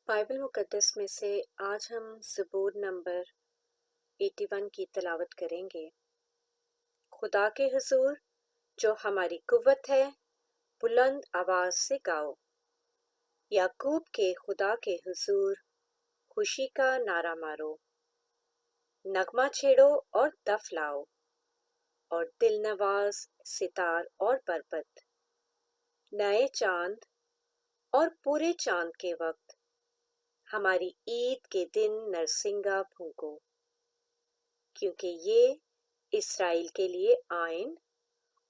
Bible मुक़द्दस में से आज हम ज़बूर नंबर 81 की तिलावत करेंगे। खुदा के हुज़ूर जो हमारी कुव्वत है, बुलंद आवाज़ से गाओ। याकूब के खुदा के हुज़ूर खुशी का नारा मारो। नगमा छेड़ो और दफ लाओ, और दिल नवाज सितार और बरबत। नए चांद और पूरे चांद के वक्त हमारी ईद के दिन नरसिंगा फूंको, क्योंकि ये इस्राएल के लिए आइन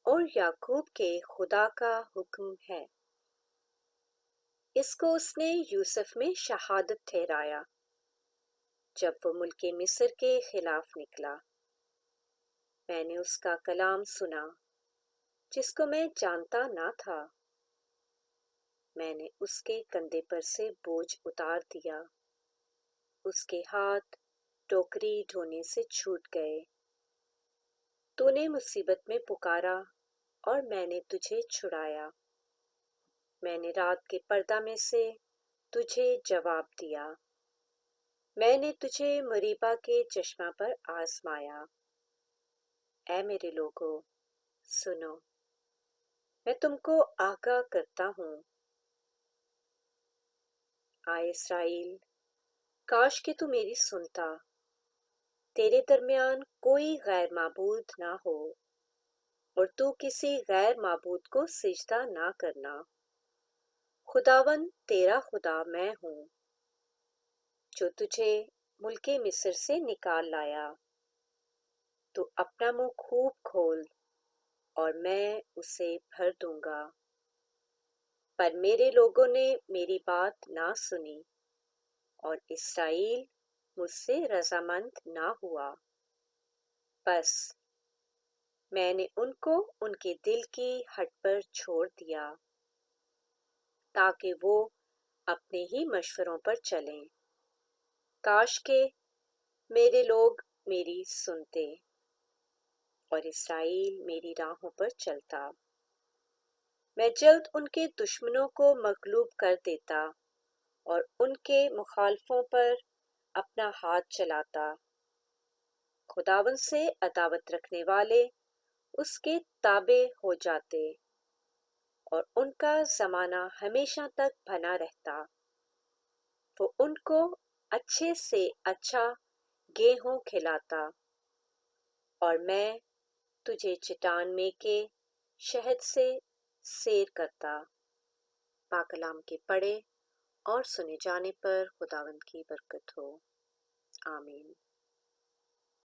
और याकूब के खुदा का हुक्म है। इसको उसने यूसुफ में शहादत ठहराया जब वो मुल्के मिस्र के खिलाफ निकला। मैंने उसका कलाम सुना जिसको मैं जानता ना था। मैंने उसके कंधे पर से बोझ उतार दिया। उसके हाथ टोकरी ढोने से छूट गए। तूने मुसीबत में पुकारा और मैंने तुझे छुड़ाया। मैंने रात के पर्दा में से तुझे जवाब दिया। मैंने तुझे मरीबा के चश्मा पर आजमाया। ऐ मेरे लोगों, सुनो, मैं तुमको आगाह करता हूँ। आए इस्राएल, काश कि तू मेरी सुनता। तेरे दरमियान कोई गैर माबूद ना हो, और तू किसी गैर माबूद को सिजदा ना करना। खुदावन तेरा खुदा मैं हूँ, जो तुझे मुल्के मिस्र से निकाल लाया। तू अपना मुंह खूब खोल और मैं उसे भर दूंगा। पर मेरे लोगों ने मेरी बात ना सुनी, और इस्राएल मुझसे रजामंद ना हुआ। बस मैंने उनको उनके दिल की हट पर छोड़ दिया, ताकि वो अपने ही मशवरों पर चलें। काश के मेरे लोग मेरी सुनते और इस्राएल मेरी राहों पर चलता। मैं जल्द उनके दुश्मनों को मगलूब कर देता और उनके मुखालफों पर अपना हाथ चलाता। खुदावन से अदावत रखने वाले उसके ताबे हो जाते, और उनका ज़माना हमेशा तक बना रहता। वो उनको अच्छे से अच्छा गेहूं खिलाता, और मैं तुझे चट्टान में के शहद से सैर करता। पाकलाम के पढ़े और सुने जाने पर खुदावंद की बरकत हो। आमीन।